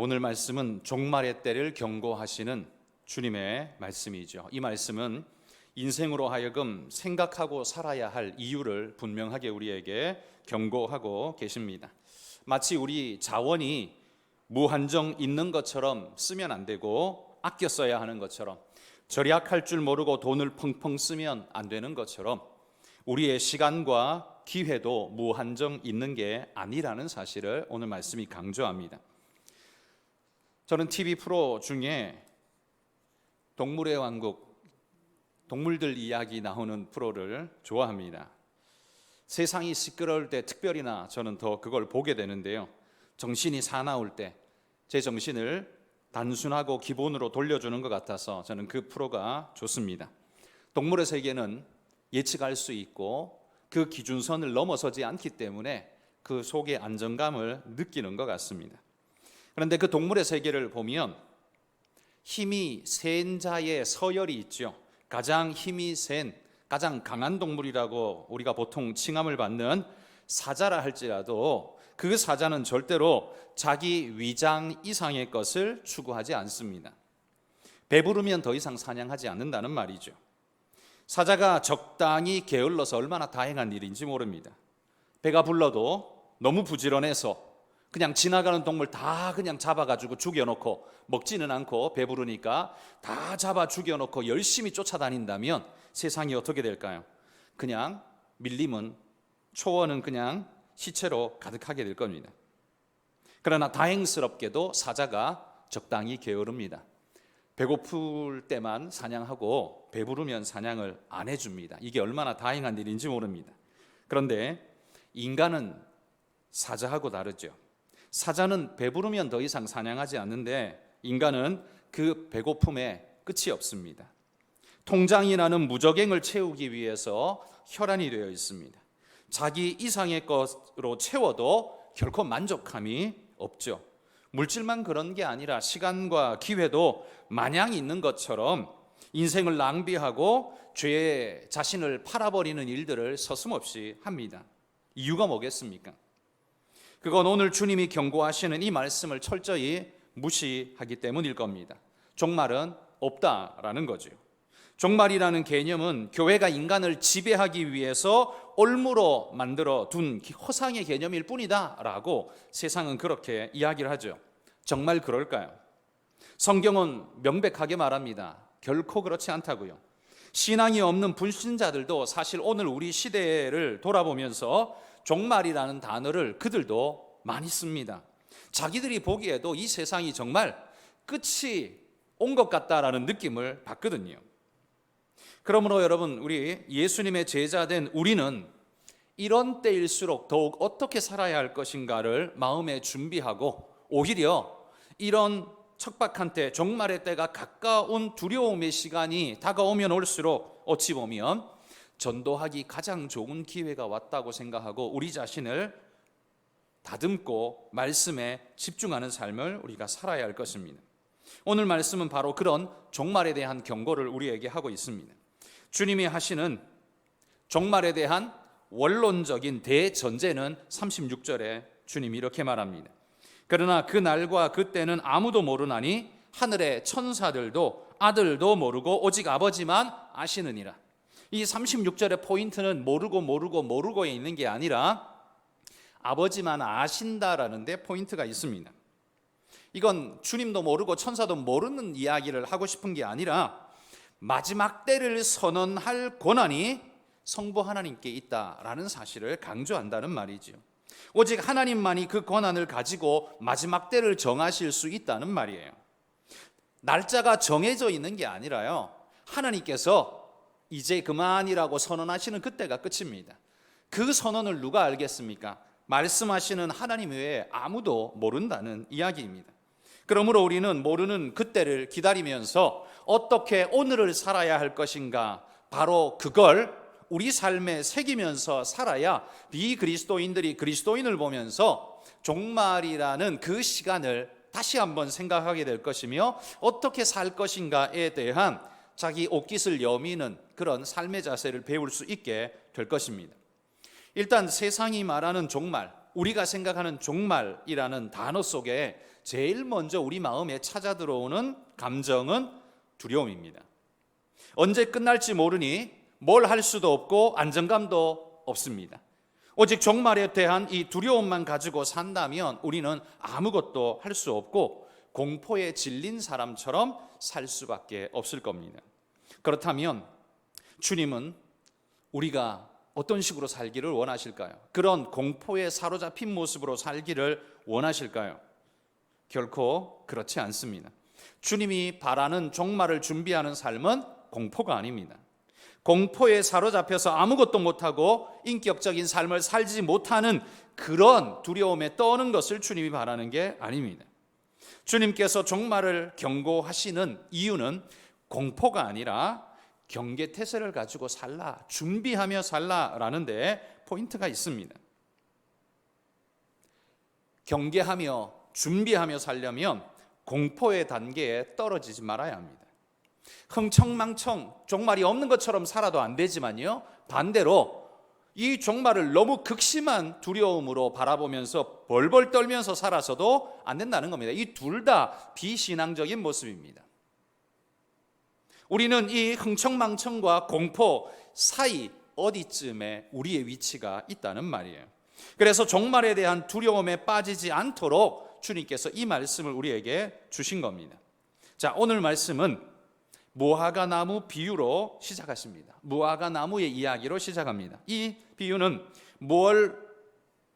오늘 말씀은 종말의 때를 경고하시는 주님의 말씀이죠. 이 말씀은 인생으로 하여금 생각하고 살아야 할 이유를 분명하게 우리에게 경고하고 계십니다. 마치 우리 자원이 무한정 있는 것처럼 쓰면 안 되고 아껴 써야 하는 것처럼, 절약할 줄 모르고 돈을 펑펑 쓰면 안 되는 것처럼 우리의 시간과 기회도 무한정 있는 게 아니라는 사실을 오늘 말씀이 강조합니다. 저는 TV 프로 중에 동물의 왕국, 동물들 이야기 나오는 프로를 좋아합니다. 세상이 시끄러울 때 특별히나 저는 더 그걸 보게 되는데요. 정신이 사나울 때 제 정신을 단순하고 기본으로 돌려주는 것 같아서 저는 그 프로가 좋습니다. 동물의 세계는 예측할 수 있고 그 기준선을 넘어서지 않기 때문에 그 속의 안정감을 느끼는 것 같습니다. 그런데 그 동물의 세계를 보면 힘이 센 자의 서열이 있죠. 가장 힘이 센, 가장 강한 동물이라고 우리가 보통 칭함을 받는 사자라 할지라도 그 사자는 절대로 자기 위장 이상의 것을 추구하지 않습니다. 배부르면 더 이상 사냥하지 않는다는 말이죠. 사자가 적당히 게을러서 얼마나 다행한 일인지 모릅니다. 배가 불러도 너무 부지런해서 그냥 지나가는 동물 다 그냥 잡아가지고 죽여놓고 먹지는 않고 배부르니까 다 잡아 죽여놓고 열심히 쫓아다닌다면 세상이 어떻게 될까요? 그냥 밀림은, 초원은 그냥 시체로 가득하게 될 겁니다. 그러나 다행스럽게도 사자가 적당히 게으릅니다. 배고플 때만 사냥하고 배부르면 사냥을 안 해줍니다. 이게 얼마나 다행한 일인지 모릅니다. 그런데 인간은 사자하고 다르죠. 사자는 배부르면 더 이상 사냥하지 않는데 인간은 그 배고픔에 끝이 없습니다. 통장이 나는 무적행을 채우기 위해서 혈안이 되어 있습니다. 자기 이상의 것으로 채워도 결코 만족함이 없죠. 물질만 그런 게 아니라 시간과 기회도 마냥 있는 것처럼 인생을 낭비하고 죄에 자신을 팔아버리는 일들을 서슴없이 합니다. 이유가 뭐겠습니까? 그건 오늘 주님이 경고하시는 이 말씀을 철저히 무시하기 때문일 겁니다. 종말은 없다라는 거죠. 종말이라는 개념은 교회가 인간을 지배하기 위해서 올무로 만들어 둔 허상의 개념일 뿐이다 라고 세상은 그렇게 이야기를 하죠. 정말 그럴까요? 성경은 명백하게 말합니다. 결코 그렇지 않다고요. 신앙이 없는 불신자들도 사실 오늘 우리 시대를 돌아보면서 종말이라는 단어를 그들도 많이 씁니다. 자기들이 보기에도 이 세상이 정말 끝이 온 것 같다라는 느낌을 받거든요. 그러므로 여러분, 우리 예수님의 제자된 우리는 이런 때일수록 더욱 어떻게 살아야 할 것인가를 마음에 준비하고 오히려 이런 척박한 때, 종말의 때가 가까운 두려움의 시간이 다가오면 올수록 어찌 보면 전도하기 가장 좋은 기회가 왔다고 생각하고 우리 자신을 다듬고 말씀에 집중하는 삶을 우리가 살아야 할 것입니다. 오늘 말씀은 바로 그런 종말에 대한 경고를 우리에게 하고 있습니다. 주님이 하시는 종말에 대한 원론적인 대전제는 36절에 주님이 이렇게 말합니다. 그러나 그 날과 그 때는 아무도 모르나니 하늘의 천사들도 아들도 모르고 오직 아버지만 아시느니라. 이 36절의 포인트는 모르고에 있는 게 아니라 아버지만 아신다라는 데 포인트가 있습니다. 이건 주님도 모르고 천사도 모르는 이야기를 하고 싶은 게 아니라 마지막 때를 선언할 권한이 성부 하나님께 있다라는 사실을 강조한다는 말이죠. 오직 하나님만이 그 권한을 가지고 마지막 때를 정하실 수 있다는 말이에요. 날짜가 정해져 있는 게 아니라요, 하나님께서 이제 그만이라고 선언하시는 그때가 끝입니다. 그 선언을 누가 알겠습니까? 말씀하시는 하나님 외에 아무도 모른다는 이야기입니다. 그러므로 우리는 모르는 그때를 기다리면서 어떻게 오늘을 살아야 할 것인가, 바로 그걸 우리 삶에 새기면서 살아야 비그리스도인들이 그리스도인을 보면서 종말이라는 그 시간을 다시 한번 생각하게 될 것이며 어떻게 살 것인가에 대한 자기 옷깃을 여미는 그런 삶의 자세를 배울 수 있게 될 것입니다. 일단 세상이 말하는 종말, 우리가 생각하는 종말이라는 단어 속에 제일 먼저 우리 마음에 찾아 들어오는 감정은 두려움입니다. 언제 끝날지 모르니 뭘 할 수도 없고 안정감도 없습니다. 오직 종말에 대한 이 두려움만 가지고 산다면 우리는 아무것도 할 수 없고 공포에 질린 사람처럼 살 수밖에 없을 겁니다. 그렇다면 주님은 우리가 어떤 식으로 살기를 원하실까요? 그런 공포에 사로잡힌 모습으로 살기를 원하실까요? 결코 그렇지 않습니다. 주님이 바라는 종말을 준비하는 삶은 공포가 아닙니다. 공포에 사로잡혀서 아무것도 못하고 인격적인 삶을 살지 못하는 그런 두려움에 떠는 것을 주님이 바라는 게 아닙니다. 주님께서 종말을 경고하시는 이유는 공포가 아니라 경계태세를 가지고 살라, 준비하며 살라라는 데 포인트가 있습니다. 경계하며 준비하며 살려면 공포의 단계에 떨어지지 말아야 합니다. 흥청망청 종말이 없는 것처럼 살아도 안 되지만요, 반대로 이 종말을 너무 극심한 두려움으로 바라보면서 벌벌 떨면서 살아서도 안 된다는 겁니다. 이 둘 다 비신앙적인 모습입니다. 우리는 이 흥청망청과 공포 사이 어디쯤에 우리의 위치가 있다는 말이에요. 그래서 종말에 대한 두려움에 빠지지 않도록 주님께서 이 말씀을 우리에게 주신 겁니다. 자, 오늘 말씀은 무화과 나무 비유로 시작하십니다. 무화과 나무의 이야기로 시작합니다. 이 비유는 뭘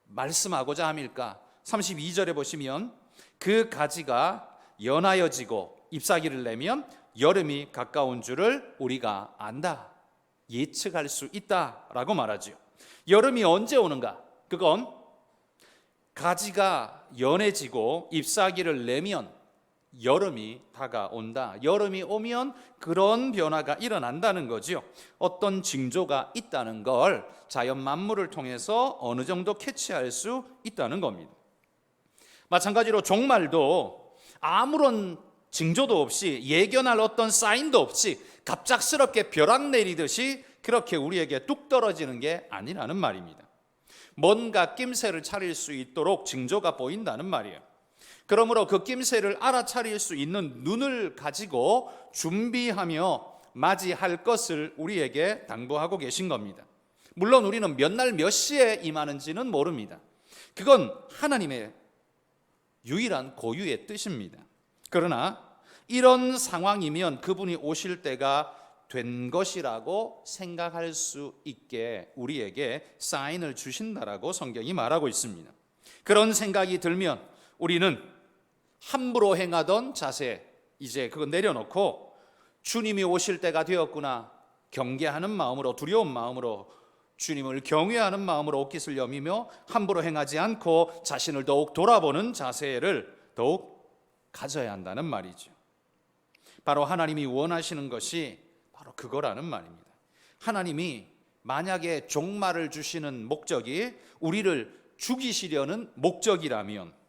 말씀하고자 함일까? 32절에 보시면 그 가지가 연하여지고 잎사귀를 내면 여름이 가까운 줄을 우리가 안다, 예측할 수 있다라고 말하죠. 여름이 언제 오는가? 그건 가지가 연해지고 잎사귀를 내면 여름이 다가온다. 여름이 오면 그런 변화가 일어난다는 거죠. 어떤 징조가 있다는 걸 자연 만물을 통해서 어느 정도 캐치할 수 있다는 겁니다. 마찬가지로 종말도 아무런 징조도 없이, 예견할 어떤 사인도 없이 갑작스럽게 벼락 내리듯이 그렇게 우리에게 뚝 떨어지는 게 아니라는 말입니다. 뭔가 낌새를 차릴 수 있도록 징조가 보인다는 말이에요. 그러므로 그 낌새를 알아차릴 수 있는 눈을 가지고 준비하며 맞이할 것을 우리에게 당부하고 계신 겁니다. 물론 우리는 몇 날 몇 시에 임하는지는 모릅니다. 그건 하나님의 유일한 고유의 뜻입니다. 그러나 이런 상황이면 그분이 오실 때가 된 것이라고 생각할 수 있게 우리에게 사인을 주신다라고 성경이 말하고 있습니다. 그런 생각이 들면 우리는 함부로 행하던 자세, 이제 그거 내려놓고 주님이 오실 때가 되었구나, 경계하는 마음으로, 두려운 마음으로, 주님을 경외하는 마음으로 옷깃을 여미며 함부로 행하지 않고 자신을 더욱 돌아보는 자세를 더욱 가져야 한다는 말이죠. 바로 하나님이 원하시는 것이 바로 그거라는 말입니다. 하나님이 만약에 종말을 주시는 목적이 우리를 죽이시려는 목적이라면,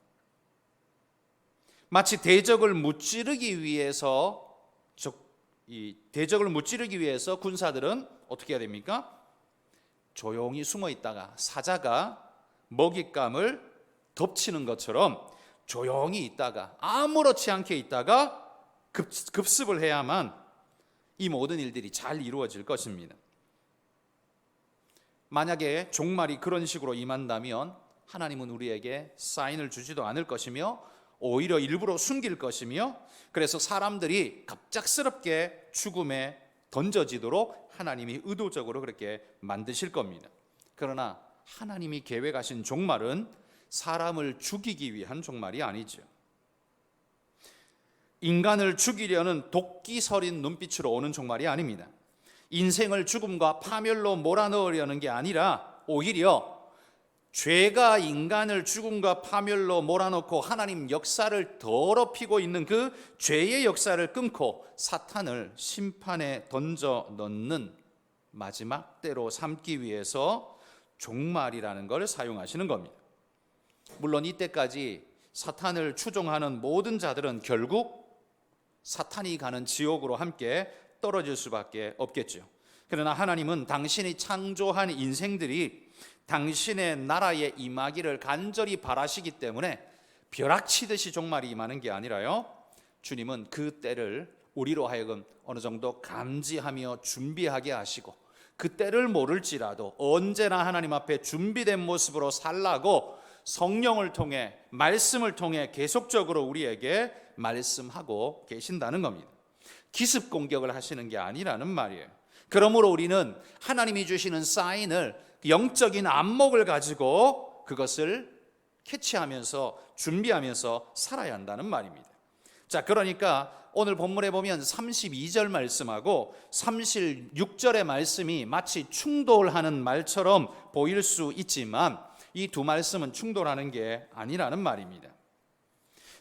마치 대적을 무찌르기 위해서 군사들은 어떻게 해야 됩니까? 조용히 숨어 있다가 사자가 먹잇감을 덮치는 것처럼 조용히 있다가, 아무렇지 않게 있다가 급습을 해야만 이 모든 일들이 잘 이루어질 것입니다. 만약에 종말이 그런 식으로 임한다면 하나님은 우리에게 사인을 주지도 않을 것이며 오히려 일부러 숨길 것이며, 그래서 사람들이 갑작스럽게 죽음에 던져지도록 하나님이 의도적으로 그렇게 만드실 겁니다. 그러나 하나님이 계획하신 종말은 사람을 죽이기 위한 종말이 아니죠. 인간을 죽이려는 독기서린 눈빛으로 오는 종말이 아닙니다. 인생을 죽음과 파멸로 몰아넣으려는 게 아니라 오히려 죄가 인간을 죽음과 파멸로 몰아넣고 하나님 역사를 더럽히고 있는 그 죄의 역사를 끊고 사탄을 심판에 던져 넣는 마지막 때로 삼기 위해서 종말이라는 걸 사용하시는 겁니다. 물론 이때까지 사탄을 추종하는 모든 자들은 결국 사탄이 가는 지옥으로 함께 떨어질 수밖에 없겠죠. 그러나 하나님은 당신이 창조한 인생들이 당신의 나라에 임하기를 간절히 바라시기 때문에 벼락치듯이 종말이 임하는 게 아니라요, 주님은 그 때를 우리로 하여금 어느 정도 감지하며 준비하게 하시고, 그 때를 모를지라도 언제나 하나님 앞에 준비된 모습으로 살라고 성령을 통해, 말씀을 통해 계속적으로 우리에게 말씀하고 계신다는 겁니다. 기습 공격을 하시는 게 아니라는 말이에요. 그러므로 우리는 하나님이 주시는 사인을, 영적인 안목을 가지고 그것을 캐치하면서 준비하면서 살아야 한다는 말입니다. 자, 그러니까 오늘 본문에 보면 32절 말씀하고 36절의 말씀이 마치 충돌하는 말처럼 보일 수 있지만 이 두 말씀은 충돌하는 게 아니라는 말입니다.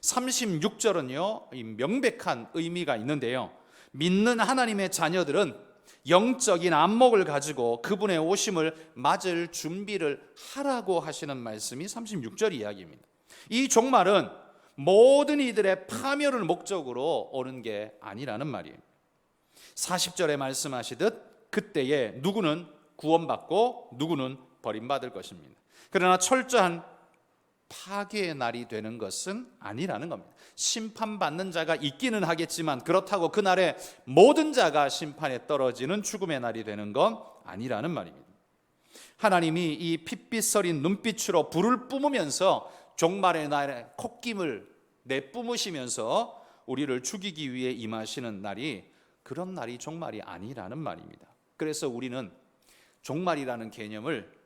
36절은요, 명백한 의미가 있는데요, 믿는 하나님의 자녀들은 영적인 안목을 가지고 그분의 오심을 맞을 준비를 하라고 하시는 말씀이 36절 이야기입니다. 이 종말은 모든 이들의 파멸을 목적으로 오는 게 아니라는 말이에요. 40절에 말씀하시듯 그때에 누구는 구원받고 누구는 버림받을 것입니다. 그러나 철저한 파괴의 날이 되는 것은 아니라는 겁니다. 심판받는 자가 있기는 하겠지만 그렇다고 그날에 모든 자가 심판에 떨어지는 죽음의 날이 되는 건 아니라는 말입니다. 하나님이 이 핏빛 서린 눈빛으로 불을 뿜으면서 종말의 날에 콧김을 내뿜으시면서 우리를 죽이기 위해 임하시는 날이, 그런 날이 종말이 아니라는 말입니다. 그래서 우리는 종말이라는 개념을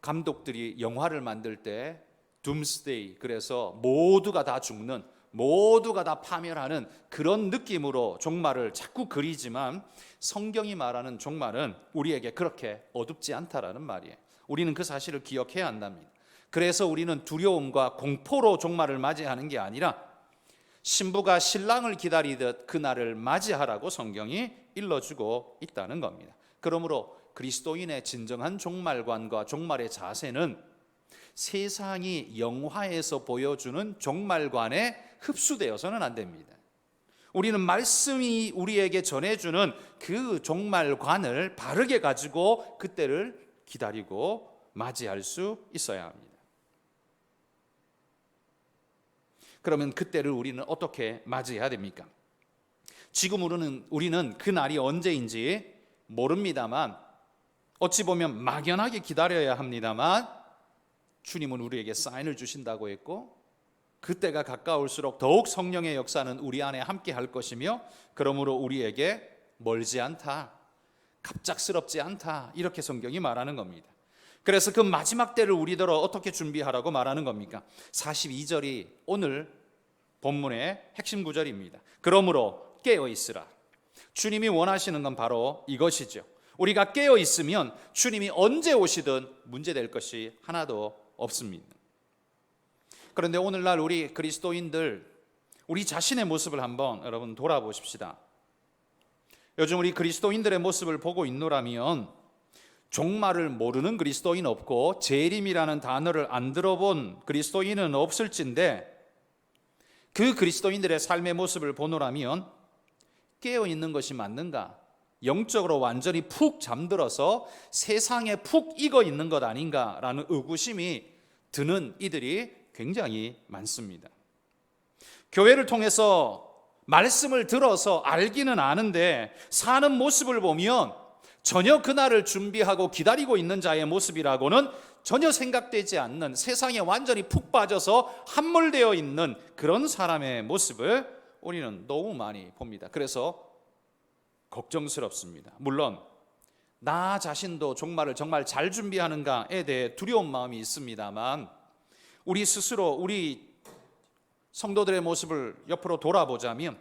감독들이 영화를 만들 때 둠스데이, 그래서 모두가 다 죽는, 모두가 다 파멸하는 그런 느낌으로 종말을 자꾸 그리지만 성경이 말하는 종말은 우리에게 그렇게 어둡지 않다라는 말이에요. 우리는 그 사실을 기억해야 한답니다. 그래서 우리는 두려움과 공포로 종말을 맞이하는 게 아니라 신부가 신랑을 기다리듯 그날을 맞이하라고 성경이 일러주고 있다는 겁니다. 그러므로 그리스도인의 진정한 종말관과 종말의 자세는 세상이 영화에서 보여주는 종말관에 흡수되어서는 안 됩니다. 우리는 말씀이 우리에게 전해주는 그 종말관을 바르게 가지고 그때를 기다리고 맞이할 수 있어야 합니다. 그러면 그때를 우리는 어떻게 맞이해야 됩니까? 지금 우리는 그 날이 언제인지 모릅니다만, 어찌 보면 막연하게 기다려야 합니다만, 주님은 우리에게 사인을 주신다고 했고, 그때가 가까울수록 더욱 성령의 역사는 우리 안에 함께 할 것이며, 그러므로 우리에게 멀지 않다, 갑작스럽지 않다, 이렇게 성경이 말하는 겁니다. 그래서 그 마지막 때를 우리더러 어떻게 준비하라고 말하는 겁니까? 42절이 오늘 본문의 핵심 구절입니다. 그러므로 깨어 있으라. 주님이 원하시는 건 바로 이것이죠. 우리가 깨어 있으면 주님이 언제 오시든 문제될 것이 하나도 없습니다. 그런데 오늘날 우리 그리스도인들, 우리 자신의 모습을 한번 여러분 돌아보십시다. 요즘 우리 그리스도인들의 모습을 보고 있노라면 종말을 모르는 그리스도인 없고 재림이라는 단어를 안 들어본 그리스도인은 없을진데, 그 그리스도인들의 삶의 모습을 보노라면 깨어있는 것이 맞는가? 영적으로 완전히 푹 잠들어서 세상에 푹 익어 있는 것 아닌가라는 의구심이 드는 이들이 굉장히 많습니다. 교회를 통해서 말씀을 들어서 알기는 아는데 사는 모습을 보면 전혀 그날을 준비하고 기다리고 있는 자의 모습이라고는 전혀 생각되지 않는, 세상에 완전히 푹 빠져서 함몰되어 있는 그런 사람의 모습을 우리는 너무 많이 봅니다. 그래서 걱정스럽습니다. 물론 나 자신도 종말을 정말 잘 준비하는가에 대해 두려운 마음이 있습니다만, 우리 스스로 우리 성도들의 모습을 옆으로 돌아보자면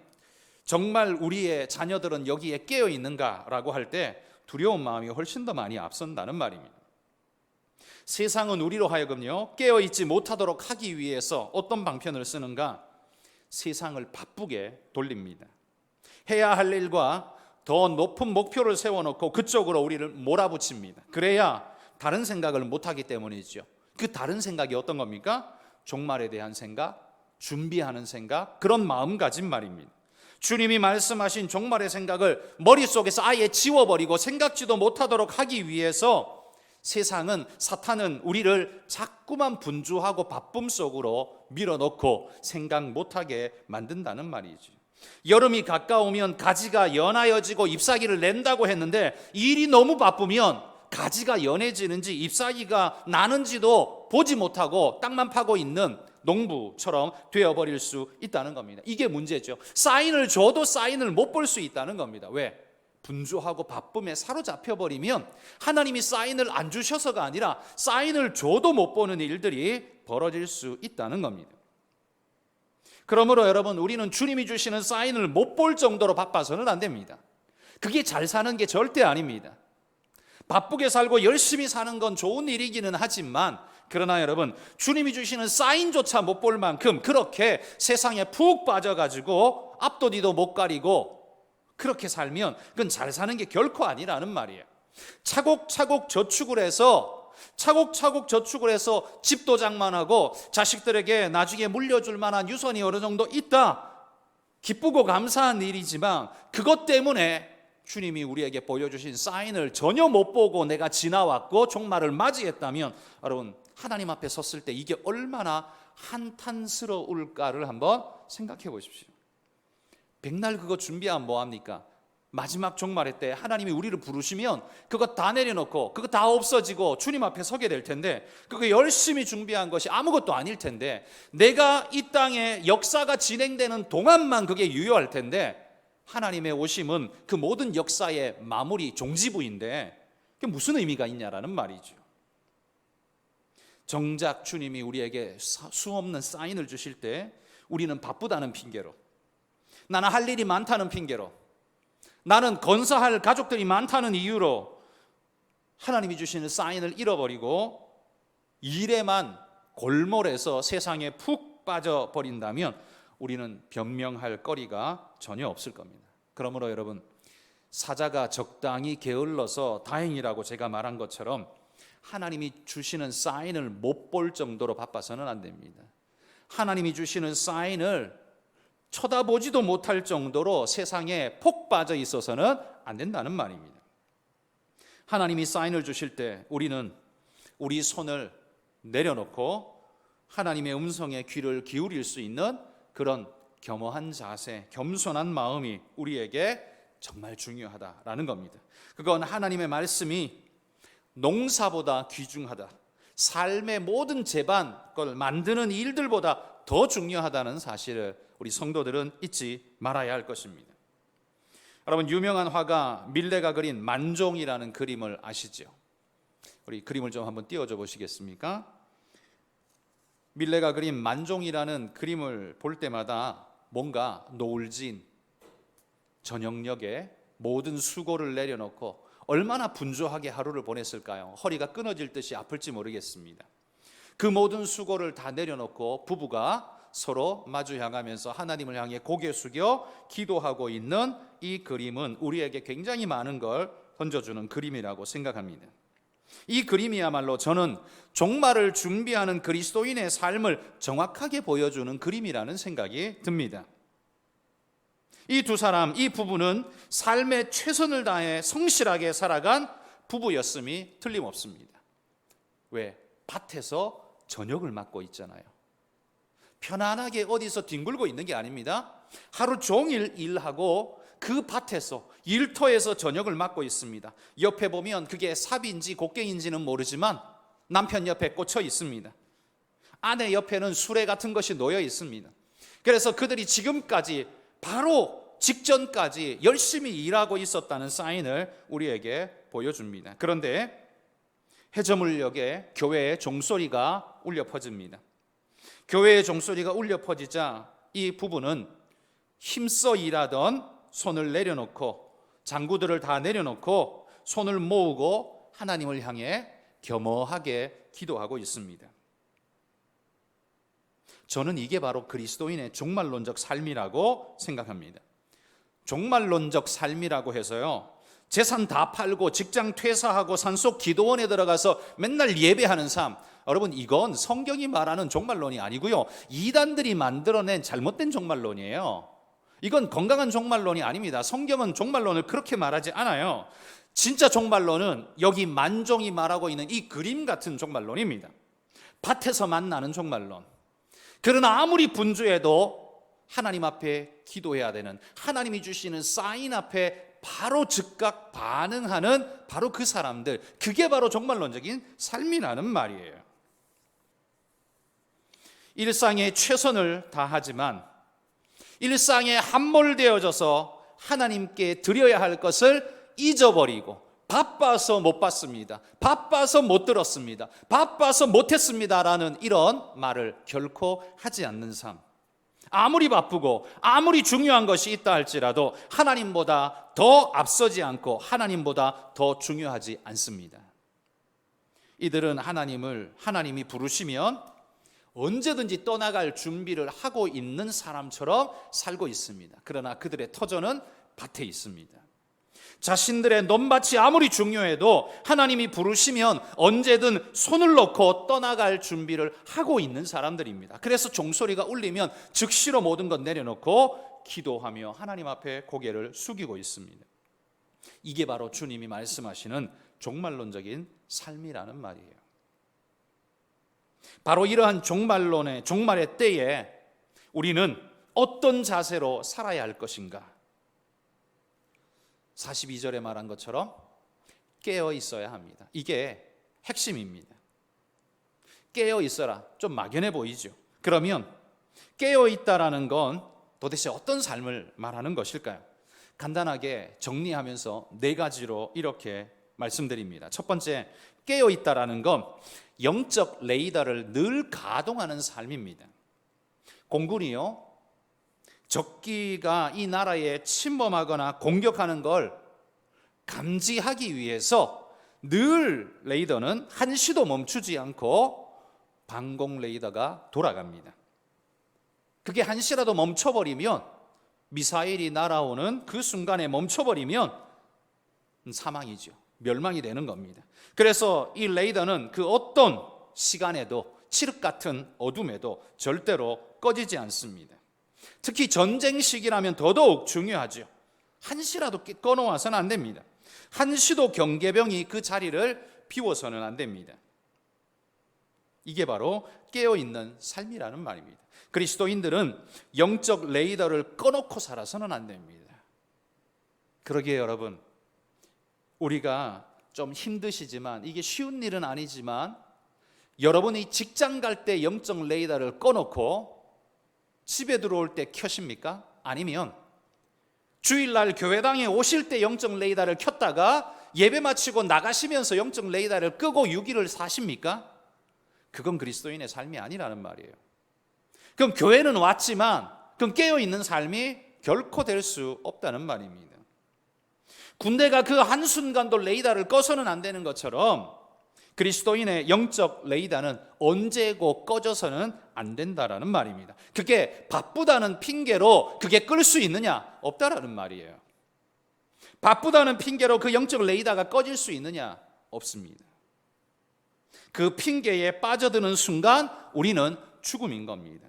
정말 우리의 자녀들은 여기에 깨어 있는가라고 할 때 두려운 마음이 훨씬 더 많이 앞선다는 말입니다. 세상은 우리로 하여금요, 깨어있지 못하도록 하기 위해서 어떤 방편을 쓰는가? 세상을 바쁘게 돌립니다. 해야 할 일과 더 높은 목표를 세워놓고 그쪽으로 우리를 몰아붙입니다. 그래야 다른 생각을 못하기 때문이죠. 그 다른 생각이 어떤 겁니까? 종말에 대한 생각, 준비하는 생각, 그런 마음가짐 말입니다. 주님이 말씀하신 종말의 생각을 머릿속에서 아예 지워버리고 생각지도 못하도록 하기 위해서 세상은, 사탄은 우리를 자꾸만 분주하고 바쁨 속으로 밀어넣고 생각 못하게 만든다는 말이지. 여름이 가까우면 가지가 연하여지고 잎사귀를 낸다고 했는데 일이 너무 바쁘면 가지가 연해지는지 잎사귀가 나는지도 보지 못하고 땅만 파고 있는 농부처럼 되어버릴 수 있다는 겁니다. 이게 문제죠. 사인을 줘도 사인을 못 볼 수 있다는 겁니다. 왜? 분주하고 바쁨에 사로잡혀버리면 하나님이 사인을 안 주셔서가 아니라 사인을 줘도 못 보는 일들이 벌어질 수 있다는 겁니다. 그러므로 여러분, 우리는 주님이 주시는 사인을 못 볼 정도로 바빠서는 안 됩니다. 그게 잘 사는 게 절대 아닙니다. 바쁘게 살고 열심히 사는 건 좋은 일이기는 하지만, 그러나 여러분, 주님이 주시는 사인조차 못 볼 만큼 그렇게 세상에 푹 빠져가지고 앞도 뒤도 못 가리고 그렇게 살면 그건 잘 사는 게 결코 아니라는 말이에요. 차곡차곡 저축을 해서 집도 장만하고 자식들에게 나중에 물려줄 만한 유산이 어느 정도 있다, 기쁘고 감사한 일이지만 그것 때문에 주님이 우리에게 보여주신 사인을 전혀 못 보고 내가 지나왔고 종말을 맞이했다면, 여러분, 하나님 앞에 섰을 때 이게 얼마나 한탄스러울까를 한번 생각해 보십시오. 백날 그거 준비하면 뭐합니까? 마지막 종말의 때 하나님이 우리를 부르시면 그거 다 내려놓고 그거 다 없어지고 주님 앞에 서게 될 텐데, 그거 열심히 준비한 것이 아무것도 아닐 텐데, 내가 이 땅에 역사가 진행되는 동안만 그게 유효할 텐데, 하나님의 오심은 그 모든 역사의 마무리, 종지부인데 그게 무슨 의미가 있냐라는 말이죠. 정작 주님이 우리에게 수없는 사인을 주실 때 우리는 바쁘다는 핑계로, 나는 할 일이 많다는 핑계로, 나는 건사할 가족들이 많다는 이유로 하나님이 주시는 사인을 잃어버리고 일에만 골몰해서 세상에 푹 빠져버린다면 우리는 변명할 거리가 전혀 없을 겁니다. 그러므로 여러분, 사자가 적당히 게을러서 다행이라고 제가 말한 것처럼 하나님이 주시는 사인을 못 볼 정도로 바빠서는 안 됩니다. 하나님이 주시는 사인을 쳐다보지도 못할 정도로 세상에 폭 빠져 있어서는 안 된다는 말입니다. 하나님이 사인을 주실 때 우리는 우리 손을 내려놓고 하나님의 음성에 귀를 기울일 수 있는 그런 겸허한 자세, 겸손한 마음이 우리에게 정말 중요하다라는 겁니다. 그건 하나님의 말씀이 농사보다 귀중하다, 삶의 모든 재반, 걸 만드는 일들보다 더 중요하다는 사실을 우리 성도들은 잊지 말아야 할 것입니다. 여러분, 유명한 화가 밀레가 그린 만종이라는 그림을 아시죠? 우리 그림을 좀 한번 띄워줘 보시겠습니까? 밀레가 그린 만종이라는 그림을 볼 때마다 뭔가 노을진 저녁녘에 모든 수고를 내려놓고 얼마나 분주하게 하루를 보냈을까요? 허리가 끊어질 듯이 아플지 모르겠습니다. 그 모든 수고를 다 내려놓고 부부가 서로 마주 향하면서 하나님을 향해 고개 숙여 기도하고 있는 이 그림은 우리에게 굉장히 많은 걸 던져주는 그림이라고 생각합니다. 이 그림이야말로 저는 종말을 준비하는 그리스도인의 삶을 정확하게 보여주는 그림이라는 생각이 듭니다. 이 두 사람, 이 부부는 삶의 최선을 다해 성실하게 살아간 부부였음이 틀림없습니다. 왜? 밭에서 저녁을 맞고 있잖아요. 편안하게 어디서 뒹굴고 있는 게 아닙니다. 하루 종일 일하고 그 밭에서, 일터에서 저녁을 맞고 있습니다. 옆에 보면 그게 삽인지 곡괭인지는 모르지만 남편 옆에 꽂혀 있습니다. 아내 옆에는 수레 같은 것이 놓여 있습니다. 그래서 그들이 지금까지, 바로 직전까지 열심히 일하고 있었다는 사인을 우리에게 보여줍니다. 그런데 해저물역에 교회의 종소리가 울려 퍼집니다. 교회의 종소리가 울려 퍼지자 이 부부는 힘써 일하던 손을 내려놓고, 장구들을 다 내려놓고 손을 모으고 하나님을 향해 겸허하게 기도하고 있습니다. 저는 이게 바로 그리스도인의 종말론적 삶이라고 생각합니다. 종말론적 삶이라고 해서요, 재산 다 팔고 직장 퇴사하고 산속 기도원에 들어가서 맨날 예배하는 삶, 여러분, 이건 성경이 말하는 종말론이 아니고요, 이단들이 만들어낸 잘못된 종말론이에요. 이건 건강한 종말론이 아닙니다. 성경은 종말론을 그렇게 말하지 않아요. 진짜 종말론은 여기 만종이 말하고 있는 이 그림 같은 종말론입니다. 밭에서 만나는 종말론. 그러나 아무리 분주해도 하나님 앞에 기도해야 되는, 하나님이 주시는 사인 앞에 바로 즉각 반응하는 바로 그 사람들, 그게 바로 종말론적인 삶이라는 말이에요. 일상에 최선을 다하지만 일상에 함몰되어져서 하나님께 드려야 할 것을 잊어버리고, 바빠서 못 봤습니다, 바빠서 못 들었습니다, 바빠서 못했습니다 라는 이런 말을 결코 하지 않는 삶. 아무리 바쁘고 아무리 중요한 것이 있다 할지라도 하나님보다 더 앞서지 않고 하나님보다 더 중요하지 않습니다. 이들은 하나님이 부르시면 언제든지 떠나갈 준비를 하고 있는 사람처럼 살고 있습니다. 그러나 그들의 터전은 밭에 있습니다. 자신들의 논밭이 아무리 중요해도 하나님이 부르시면 언제든 손을 놓고 떠나갈 준비를 하고 있는 사람들입니다. 그래서 종소리가 울리면 즉시로 모든 것 내려놓고 기도하며 하나님 앞에 고개를 숙이고 있습니다. 이게 바로 주님이 말씀하시는 종말론적인 삶이라는 말이에요. 바로 이러한 종말의 때에 우리는 어떤 자세로 살아야 할 것인가? 42절에 말한 것처럼 깨어 있어야 합니다. 이게 핵심입니다. 깨어 있어라. 좀 막연해 보이죠. 그러면 깨어 있다라는 건 도대체 어떤 삶을 말하는 것일까요? 간단하게 정리하면서 4가지로 이렇게 말씀드립니다. 첫 번째, 깨어 있다라는 건 영적 레이더를 늘 가동하는 삶입니다. 공군이요, 적기가 이 나라에 침범하거나 공격하는 걸 감지하기 위해서 늘 레이더는 한시도 멈추지 않고 방공 레이더가 돌아갑니다. 그게 한시라도 멈춰버리면, 미사일이 날아오는 그 순간에 멈춰버리면 사망이죠. 멸망이 되는 겁니다. 그래서 이 레이더는 그 어떤 시간에도, 칠흑 같은 어둠에도 절대로 꺼지지 않습니다. 특히 전쟁 시기라면 더더욱 중요하죠. 한시라도 꺼놓아서는 안 됩니다. 한시도 경계병이 그 자리를 비워서는 안 됩니다. 이게 바로 깨어있는 삶이라는 말입니다. 그리스도인들은 영적 레이더를 꺼놓고 살아서는 안 됩니다. 그러기에 여러분, 우리가 좀 힘드시지만, 이게 쉬운 일은 아니지만, 여러분이 직장 갈 때 영적 레이더를 꺼놓고 집에 들어올 때 켜십니까? 아니면 주일날 교회당에 오실 때 영적 레이더를 켰다가 예배 마치고 나가시면서 영적 레이더를 끄고 유기를 사십니까? 그건 그리스도인의 삶이 아니라는 말이에요. 그럼 교회는 왔지만 그럼 깨어있는 삶이 결코 될 수 없다는 말입니다. 군대가 그 한순간도 레이더를 꺼서는 안 되는 것처럼 그리스도인의 영적 레이더는 언제고 꺼져서는 안 된다라는 말입니다. 그게 바쁘다는 핑계로 그게 끌 수 있느냐? 없다라는 말이에요. 바쁘다는 핑계로 그 영적 레이더가 꺼질 수 있느냐? 없습니다. 그 핑계에 빠져드는 순간 우리는 죽음인 겁니다.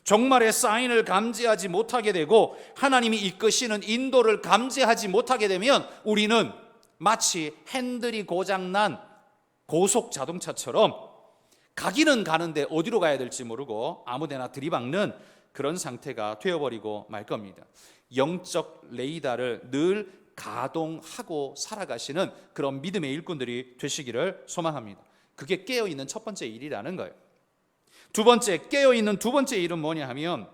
종말의 사인을 감지하지 못하게 되고 하나님이 이끄시는 인도를 감지하지 못하게 되면 우리는 마치 핸들이 고장난 고속 자동차처럼 가기는 가는데 어디로 가야 될지 모르고 아무데나 들이박는 그런 상태가 되어버리고 말 겁니다. 영적 레이더를 늘 가동하고 살아가시는 그런 믿음의 일꾼들이 되시기를 소망합니다. 그게 깨어있는 첫 번째 일이라는 거예요. 두 번째, 깨어있는 두 번째 일은 뭐냐 하면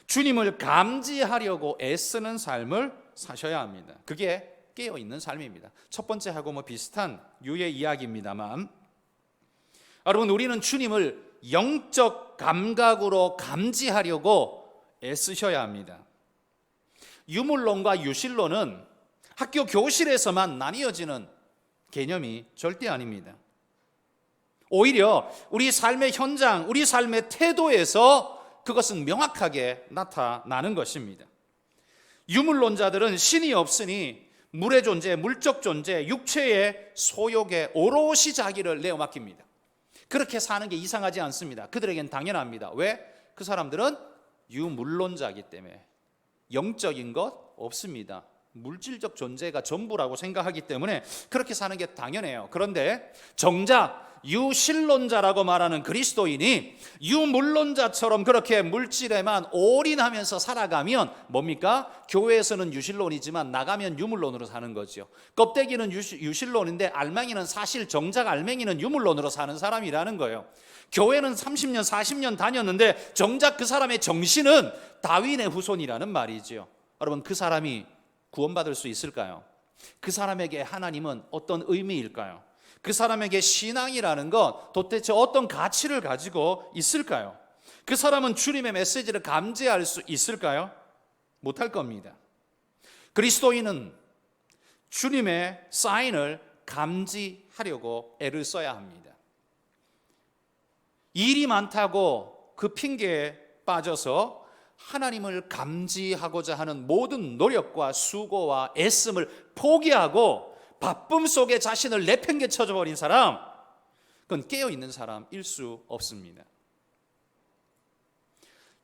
주님을 감지하려고 애쓰는 삶을 사셔야 합니다. 그게 깨어있는 삶입니다. 첫 번째하고 비슷한 유의 이야기입니다만, 여러분, 우리는 주님을 영적 감각으로 감지하려고 애쓰셔야 합니다. 유물론과 유실론은 학교 교실에서만 나뉘어지는 개념이 절대 아닙니다. 오히려 우리 삶의 현장, 우리 삶의 태도에서 그것은 명확하게 나타나는 것입니다. 유물론자들은 신이 없으니 물의 존재, 물적 존재, 육체의 소욕에 오롯이 자기를 내어 맡깁니다. 그렇게 사는 게 이상하지 않습니다. 그들에겐 당연합니다. 왜? 그 사람들은 유물론자이기 때문에 영적인 것 없습니다. 물질적 존재가 전부라고 생각하기 때문에 그렇게 사는 게 당연해요. 그런데 정작 유신론자라고 말하는 그리스도인이 유물론자처럼 그렇게 물질에만 올인하면서 살아가면 뭡니까? 교회에서는 유신론이지만 나가면 유물론으로 사는 거죠. 껍데기는 유신론인데 알맹이는 사실 정작 알맹이는 유물론으로 사는 사람이라는 거예요. 교회는 30년 40년 다녔는데 정작 그 사람의 정신은 다윈의 후손이라는 말이죠. 여러분, 그 사람이 구원받을 수 있을까요? 그 사람에게 하나님은 어떤 의미일까요? 그 사람에게 신앙이라는 것 도대체 어떤 가치를 가지고 있을까요? 그 사람은 주님의 메시지를 감지할 수 있을까요? 못할 겁니다. 그리스도인은 주님의 사인을 감지하려고 애를 써야 합니다. 일이 많다고 그 핑계에 빠져서 하나님을 감지하고자 하는 모든 노력과 수고와 애씀을 포기하고 바쁨 속에 자신을 내팽개쳐 버린 사람, 그건 깨어있는 사람일 수 없습니다.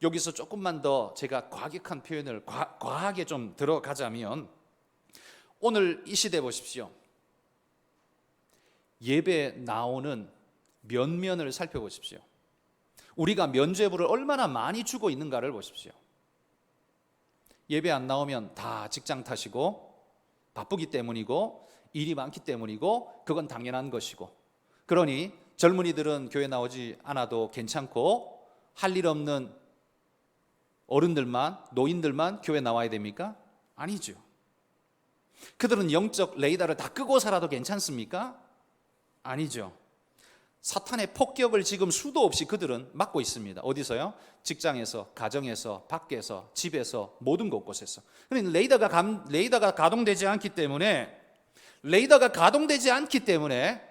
여기서 조금만 더 제가 과격한 표현을 과하게 좀 들어가자면, 오늘 이 시대 보십시오. 예배에 나오는 면면을 살펴보십시오. 우리가 면죄부를 얼마나 많이 주고 있는가를 보십시오. 예배 안 나오면 다 직장 탓이고 바쁘기 때문이고 일이 많기 때문이고 그건 당연한 것이고, 그러니 젊은이들은 교회 나오지 않아도 괜찮고 할 일 없는 어른들만, 노인들만 교회 나와야 됩니까? 아니죠. 그들은 영적 레이더를 다 끄고 살아도 괜찮습니까? 아니죠. 사탄의 폭격을 지금 수도 없이 그들은 막고 있습니다. 어디서요? 직장에서, 가정에서, 밖에서, 집에서, 모든 곳곳에서. 그러니까 레이더가 가동되지 않기 때문에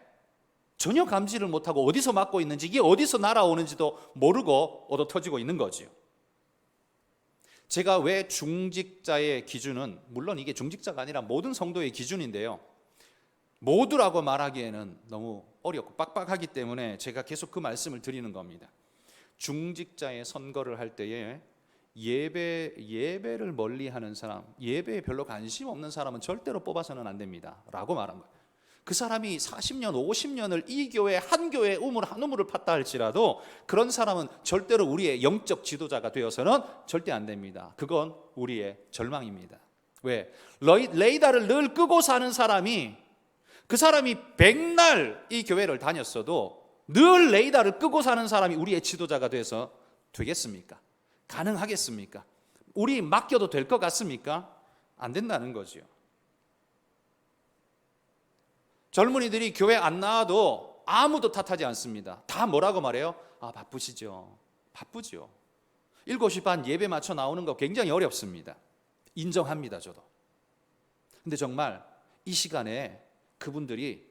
전혀 감지를 못하고 어디서 막고 있는지, 이게 어디서 날아오는지도 모르고 얻어터지고 있는 거지요. 제가 왜 중직자의 기준은, 물론 이게 중직자가 아니라 모든 성도의 기준인데요, 모두라고 말하기에는 너무 어렵고 빡빡하기 때문에 제가 계속 그 말씀을 드리는 겁니다. 중직자의 선거를 할 때에 예배를 멀리하는 사람, 예배에 별로 관심 없는 사람은 절대로 뽑아서는 안 됩니다 라고 말한 거예요. 그 사람이 40년 50년을 이 교회 한 교회에 우물 한 우물을 팠다 할지라도 그런 사람은 절대로 우리의 영적 지도자가 되어서는 절대 안 됩니다. 그건 우리의 절망입니다. 왜? 레이더를 늘 끄고 사는 사람이, 그 사람이 백날 이 교회를 다녔어도 늘 레이더를 끄고 사는 사람이 우리의 지도자가 돼서 되겠습니까? 가능하겠습니까? 우리 맡겨도 될 것 같습니까? 안 된다는 거죠. 젊은이들이 교회 안 나와도 아무도 탓하지 않습니다. 다 뭐라고 말해요? 바쁘시죠. 바쁘죠. 7시 반 예배 맞춰 나오는 거 굉장히 어렵습니다. 인정합니다, 저도. 근데 정말 이 시간에 그분들이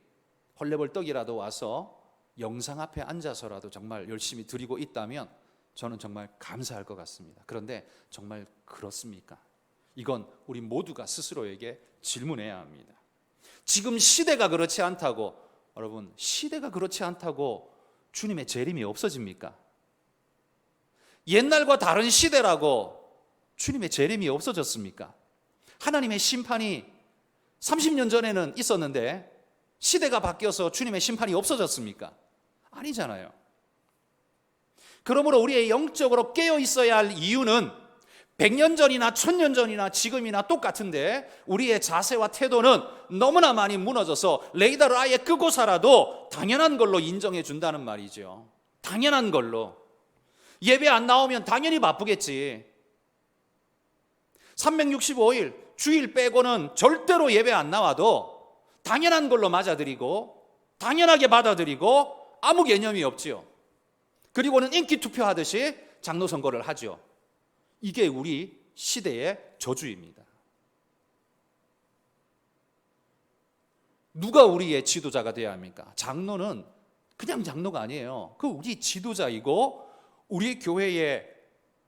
헐레벌떡이라도 와서 영상 앞에 앉아서라도 정말 열심히 드리고 있다면 저는 정말 감사할 것 같습니다. 그런데 정말 그렇습니까? 이건 우리 모두가 스스로에게 질문해야 합니다. 지금 시대가 그렇지 않다고, 여러분, 시대가 그렇지 않다고 주님의 재림이 없어집니까? 옛날과 다른 시대라고 주님의 재림이 없어졌습니까? 하나님의 심판이 30년 전에는 있었는데 시대가 바뀌어서 주님의 심판이 없어졌습니까? 아니잖아요. 그러므로 우리의 영적으로 깨어 있어야 할 이유는 100년 전이나 1000년 전이나 지금이나 똑같은데 우리의 자세와 태도는 너무나 많이 무너져서 레이더를 아예 끄고 살아도 당연한 걸로 인정해 준다는 말이죠. 당연한 걸로. 예배 안 나오면 당연히 바쁘겠지. 365일 주일 빼고는 절대로 예배 안 나와도 당연한 걸로 맞아들이고 당연하게 받아들이고 아무 개념이 없지요. 그리고는 인기 투표하듯이 장로 선거를 하죠. 이게 우리 시대의 저주입니다. 누가 우리의 지도자가 되어야 합니까? 장로는 그냥 장로가 아니에요. 그 우리 지도자이고 우리 교회의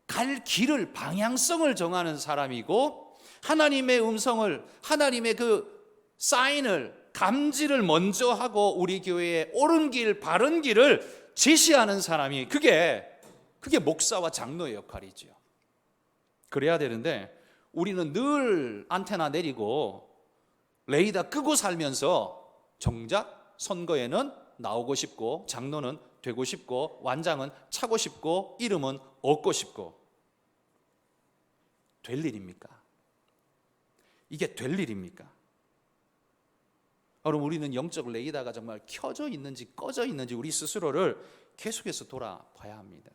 갈 길을, 방향성을 정하는 사람이고 하나님의 음성을, 하나님의 그 사인을, 감지를 먼저 하고 우리 교회의 옳은 길, 바른 길을 제시하는 사람이 그게 목사와 장로의 역할이지요. 그래야 되는데 우리는 늘 안테나 내리고 레이더 끄고 살면서 정작 선거에는 나오고 싶고, 장로는 되고 싶고, 완장은 차고 싶고, 이름은 얻고 싶고. 될 일입니까? 이게 될 일입니까? 그럼 우리는 영적 레이더가 정말 켜져 있는지 꺼져 있는지 우리 스스로를 계속해서 돌아봐야 합니다.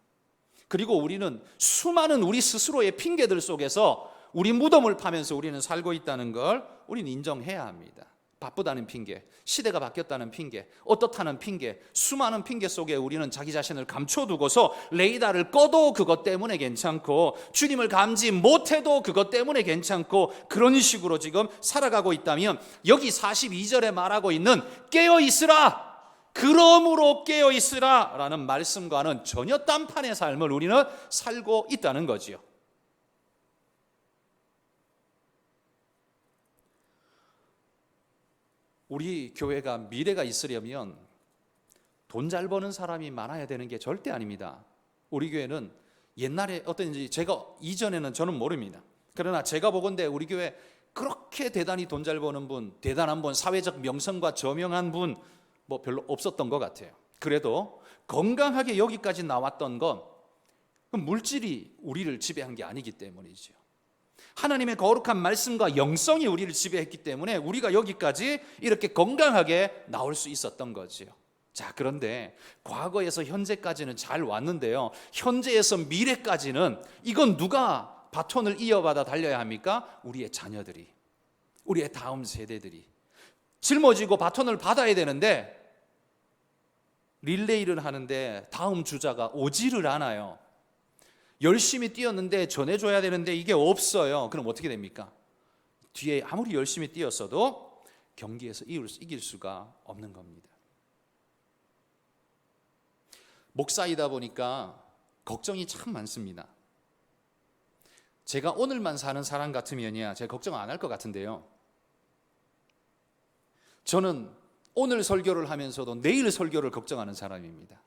그리고 우리는 수많은 우리 스스로의 핑계들 속에서 우리 무덤을 파면서 우리는 살고 있다는 걸 우리는 인정해야 합니다. 바쁘다는 핑계, 시대가 바뀌었다는 핑계, 어떻다는 핑계, 수많은 핑계 속에 우리는 자기 자신을 감춰두고서 레이더를 꺼도 그것 때문에 괜찮고, 주님을 감지 못해도 그것 때문에 괜찮고, 그런 식으로 지금 살아가고 있다면, 여기 42절에 말하고 있는 깨어있으라, 그러므로 깨어있으라 라는 말씀과는 전혀 딴판의 삶을 우리는 살고 있다는 거지요. 우리 교회가 미래가 있으려면 돈 잘 버는 사람이 많아야 되는 게 절대 아닙니다. 우리 교회는 옛날에 어떤지 제가 이전에는 저는 모릅니다. 그러나 제가 보건대 우리 교회 그렇게 대단히 돈 잘 버는 분, 대단한 분, 사회적 명성과 저명한 분 뭐 별로 없었던 것 같아요. 그래도 건강하게 여기까지 나왔던 건 물질이 우리를 지배한 게 아니기 때문이죠. 하나님의 거룩한 말씀과 영성이 우리를 지배했기 때문에 우리가 여기까지 이렇게 건강하게 나올 수 있었던 거지요. 자, 그런데 과거에서 현재까지는 잘 왔는데요, 현재에서 미래까지는 이건 누가 바톤을 이어받아 달려야 합니까? 우리의 자녀들이, 우리의 다음 세대들이 짊어지고 바톤을 받아야 되는데, 릴레이를 하는데 다음 주자가 오지를 않아요. 열심히 뛰었는데 전해줘야 되는데 이게 없어요. 그럼 어떻게 됩니까? 뒤에 아무리 열심히 뛰었어도 경기에서 이길 수가 없는 겁니다. 목사이다 보니까 걱정이 참 많습니다. 제가 오늘만 사는 사람 같으면야 제가 걱정 안 할 것 같은데요, 저는 오늘 설교를 하면서도 내일 설교를 걱정하는 사람입니다.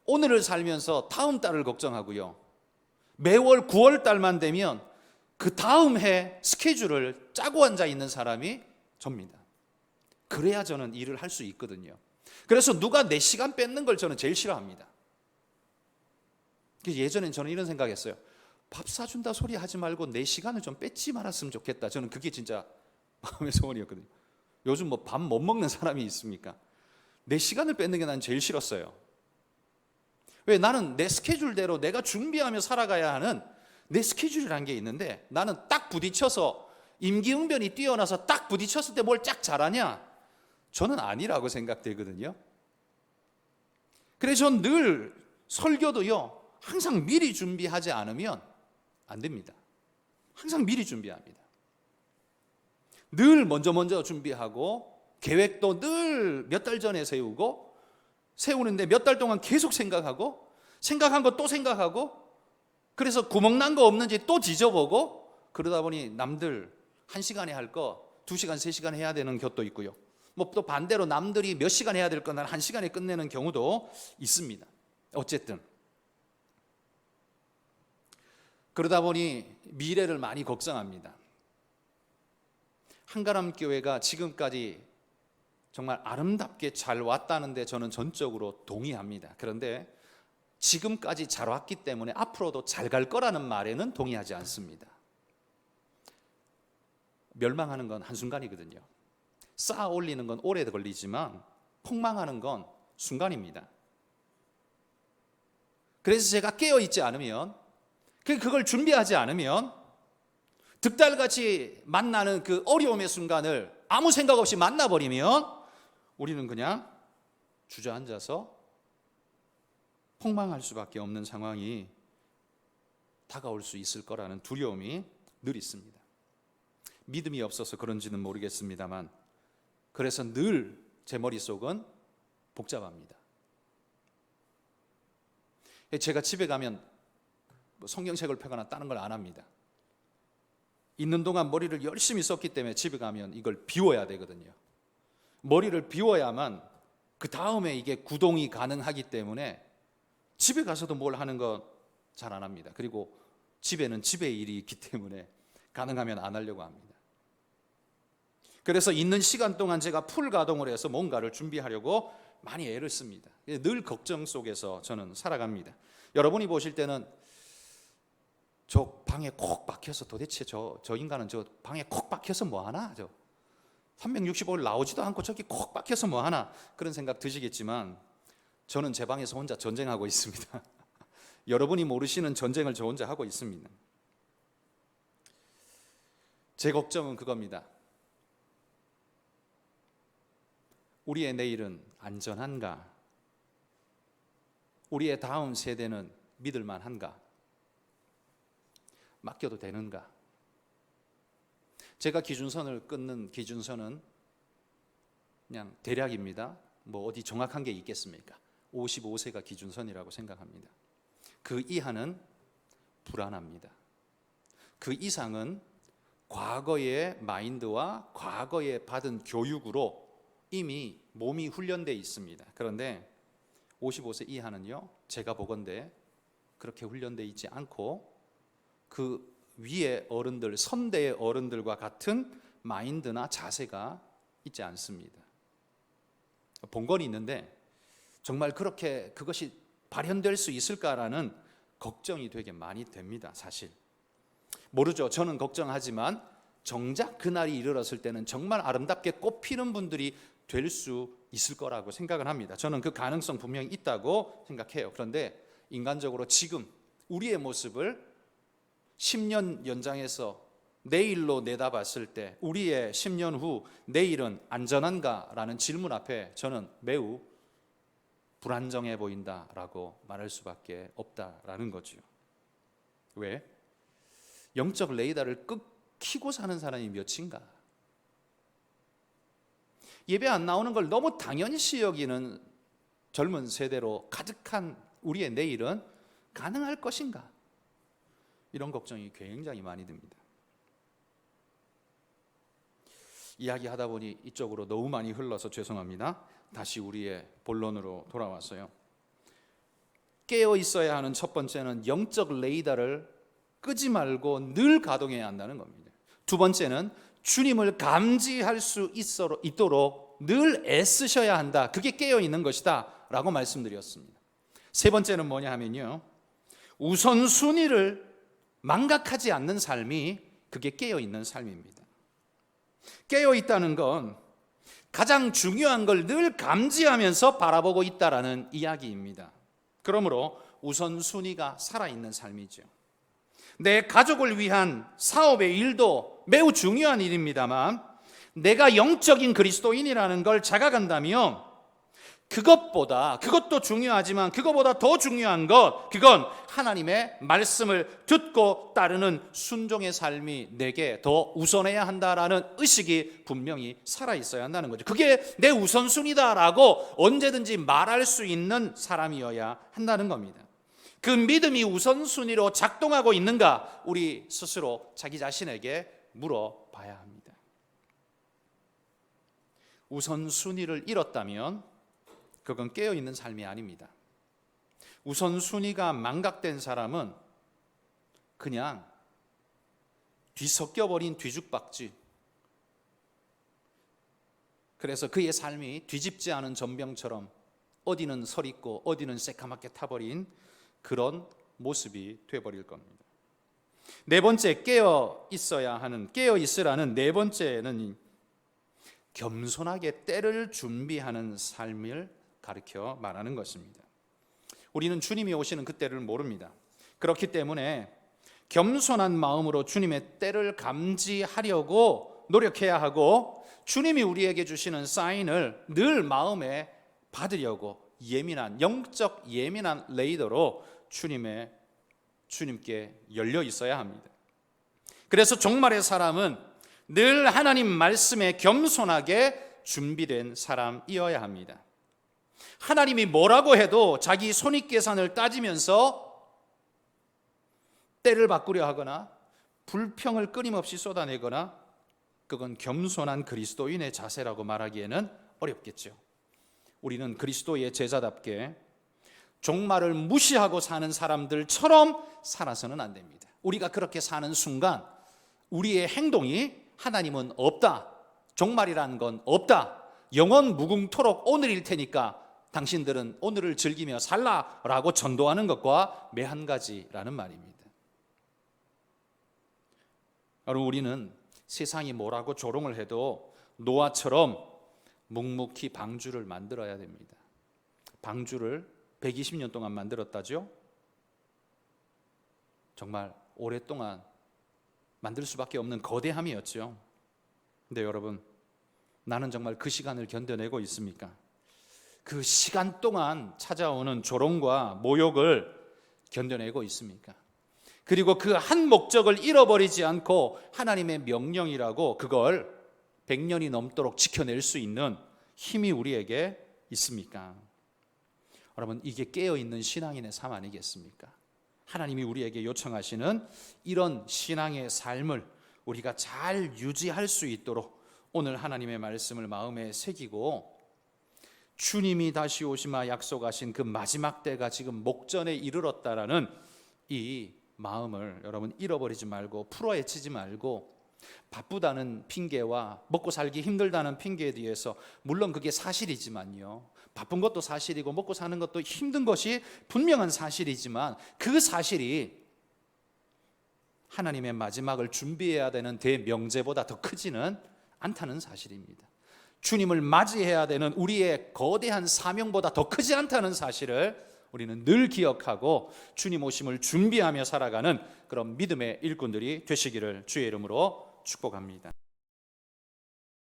오늘을 살면서 다음 달을 걱정하고요, 매월 9월 달만 되면 그 다음 해 스케줄을 짜고 앉아 있는 사람이 접니다. 그래야 저는 일을 할 수 있거든요. 그래서 누가 내 시간 뺏는 걸 저는 제일 싫어합니다. 예전엔 저는 이런 생각했어요. 밥 사준다 소리 하지 말고 내 시간을 좀 뺏지 말았으면 좋겠다. 저는 그게 진짜 마음의 소원이었거든요. 요즘 뭐 밥 못 먹는 사람이 있습니까? 내 시간을 뺏는 게 난 제일 싫었어요. 왜? 나는 내 스케줄대로 내가 준비하며 살아가야 하는 내 스케줄이라는 게 있는데, 나는 딱 부딪혀서 임기응변이 뛰어나서 딱 부딪혔을 때 뭘 쫙 잘하냐? 저는 아니라고 생각되거든요. 그래서 저는 늘 설교도요, 항상 미리 준비하지 않으면 안 됩니다. 항상 미리 준비합니다. 늘 먼저 준비하고, 계획도 늘 몇 달 전에 세우는데 몇 달 동안 계속 생각하고, 생각한 거 또 생각하고, 그래서 구멍 난 거 없는지 또 뒤져보고, 그러다 보니 남들 1시간에 할 거 2시간, 3시간 해야 되는 것도 있고요, 뭐 또 반대로 남들이 몇 시간 해야 될 건 난 1시간에 끝내는 경우도 있습니다. 어쨌든 그러다 보니 미래를 많이 걱정합니다. 한가람 교회가 지금까지 정말 아름답게 잘 왔다는데 저는 전적으로 동의합니다. 그런데 지금까지 잘 왔기 때문에 앞으로도 잘 갈 거라는 말에는 동의하지 않습니다. 멸망하는 건 한순간이거든요. 쌓아 올리는 건 오래 걸리지만 폭망하는 건 순간입니다. 그래서 제가 깨어있지 않으면, 그걸 준비하지 않으면 득달같이 만나는 그 어려움의 순간을 아무 생각 없이 만나버리면 우리는 그냥 주저앉아서 폭망할 수밖에 없는 상황이 다가올 수 있을 거라는 두려움이 늘 있습니다. 믿음이 없어서 그런지는 모르겠습니다만, 그래서 늘 제 머릿속은 복잡합니다. 제가 집에 가면 성경책을 펴거나 다른 걸 안 합니다. 있는 동안 머리를 열심히 썼기 때문에 집에 가면 이걸 비워야 되거든요. 머리를 비워야만 그 다음에 이게 구동이 가능하기 때문에 집에 가서도 뭘 하는 거 잘 안 합니다. 그리고 집에는 집의 일이 있기 때문에 가능하면 안 하려고 합니다. 그래서 있는 시간 동안 제가 풀 가동을 해서 뭔가를 준비하려고 많이 애를 씁니다. 늘 걱정 속에서 저는 살아갑니다. 여러분이 보실 때는 저 방에 콕 박혀서 도대체 저 인간은 저 방에 콕 박혀서 뭐 하나? 365일 나오지도 않고 저기 콕 박혀서 뭐 하나? 그런 생각 드시겠지만 저는 제 방에서 혼자 전쟁하고 있습니다. 여러분이 모르시는 전쟁을 저 혼자 하고 있습니다. 제 걱정은 그겁니다. 우리의 내일은 안전한가? 우리의 다음 세대는 믿을 만한가? 맡겨도 되는가? 제가 기준선을 끊는 기준선은 그냥 대략입니다. 뭐 어디 정확한 게 있겠습니까? 55세가 기준선이라고 생각합니다. 그 이하는 불안합니다. 그 이상은 과거의 마인드와 과거에 받은 교육으로 이미 몸이 훈련되어 있습니다. 그런데 55세 이하는요, 제가 보건대 그렇게 훈련되어 있지 않고 그 위의 어른들, 선대의 어른들과 같은 마인드나 자세가 있지 않습니다. 본 건 있는데 정말 그렇게 그것이 발현될 수 있을까라는 걱정이 되게 많이 됩니다. 사실 모르죠. 저는 걱정하지만 정작 그날이 이르렀을 때는 정말 아름답게 꽃피는 분들이 될 수 있을 거라고 생각을 합니다. 저는 그 가능성 분명히 있다고 생각해요. 그런데 인간적으로 지금 우리의 모습을 10년 연장해서 내일로 내다봤을 때 우리의 10년 후 내일은 안전한가라는 질문 앞에 저는 매우 불안정해 보인다라고 말할 수밖에 없다라는 거죠. 왜? 영적 레이더를 끄고 사는 사람이 몇인가? 예배 안 나오는 걸 너무 당연시 여기는 젊은 세대로 가득한 우리의 내일은 가능할 것인가? 이런 걱정이 굉장히 많이 듭니다. 이야기하다 보니 이쪽으로 너무 많이 흘러서 죄송합니다. 다시 우리의 본론으로 돌아왔어요. 깨어 있어야 하는 첫 번째는 영적 레이더를 끄지 말고 늘 가동해야 한다는 겁니다. 두 번째는 주님을 감지할 수 있도록 늘 애쓰셔야 한다. 그게 깨어 있는 것이다 라고 말씀드렸습니다. 세 번째는 뭐냐 하면요, 우선순위를 망각하지 않는 삶이 그게 깨어 있는 삶입니다. 깨어 있다는 건 가장 중요한 걸 늘 감지하면서 바라보고 있다라는 이야기입니다. 그러므로 우선순위가 살아있는 삶이죠. 내 가족을 위한 사업의 일도 매우 중요한 일입니다만 내가 영적인 그리스도인이라는 걸 자각한다면 그것도 중요하지만 그것보다 더 중요한 그건 하나님의 말씀을 듣고 따르는 순종의 삶이 내게 더 우선해야 한다라는 의식이 분명히 살아있어야 한다는 거죠. 그게 내 우선순위다라고 언제든지 말할 수 있는 사람이어야 한다는 겁니다. 그 믿음이 우선순위로 작동하고 있는가 우리 스스로 자기 자신에게 물어봐야 합니다. 우선순위를 잃었다면 그건 깨어있는 삶이 아닙니다. 우선순위가 망각된 사람은 그냥 뒤섞여버린 뒤죽박쥐, 그래서 그의 삶이 뒤집지 않은 전병처럼 어디는 설있고 어디는 새카맣게 타버린 그런 모습이 되어버릴 겁니다. 네 번째, 깨어 있으라는 네 번째는 겸손하게 때를 준비하는 삶을 가르쳐 말하는 것입니다. 우리는 주님이 오시는 그 때를 모릅니다. 그렇기 때문에 겸손한 마음으로 주님의 때를 감지하려고 노력해야 하고 주님이 우리에게 주시는 사인을 늘 마음에 받으려고 영적 예민한 레이더로 주님께 열려 있어야 합니다. 그래서 종말의 사람은 늘 하나님 말씀에 겸손하게 준비된 사람이어야 합니다. 하나님이 뭐라고 해도 자기 손익계산을 따지면서 때를 바꾸려 하거나 불평을 끊임없이 쏟아내거나 그건 겸손한 그리스도인의 자세라고 말하기에는 어렵겠죠. 우리는 그리스도의 제자답게 종말을 무시하고 사는 사람들처럼 살아서는 안 됩니다. 우리가 그렇게 사는 순간 우리의 행동이 하나님은 없다, 종말이라는 건 없다, 영원 무궁토록 오늘일 테니까 당신들은 오늘을 즐기며 살라라고 전도하는 것과 매한가지라는 말입니다. 여러분, 우리는 세상이 뭐라고 조롱을 해도 노아처럼 묵묵히 방주를 만들어야 됩니다. 방주를 120년 동안 만들었다죠. 정말 오랫동안 만들 수밖에 없는 거대함이었죠. 근데 여러분, 나는 정말 그 시간을 견뎌내고 있습니까? 그 시간 동안 찾아오는 조롱과 모욕을 견뎌내고 있습니까? 그리고 그 한 목적을 잃어버리지 않고 하나님의 명령이라고 그걸 100년이 넘도록 지켜낼 수 있는 힘이 우리에게 있습니까? 여러분, 이게 깨어있는 신앙인의 삶 아니겠습니까? 하나님이 우리에게 요청하시는 이런 신앙의 삶을 우리가 잘 유지할 수 있도록 오늘 하나님의 말씀을 마음에 새기고, 주님이 다시 오시마 약속하신 그 마지막 때가 지금 목전에 이르렀다라는 이 마음을 여러분 잃어버리지 말고 풀어헤치지 말고, 바쁘다는 핑계와 먹고 살기 힘들다는 핑계에 대해서, 물론 그게 사실이지만요, 바쁜 것도 사실이고 먹고 사는 것도 힘든 것이 분명한 사실이지만 그 사실이 하나님의 마지막을 준비해야 되는 대명제보다 더 크지는 않다는 사실입니다. 주님을 맞이해야 되는 우리의 거대한 사명보다 더 크지 않다는 사실을 우리는 늘 기억하고 주님 오심을 준비하며 살아가는 그런 믿음의 일꾼들이 되시기를 주의 이름으로 축복합니다.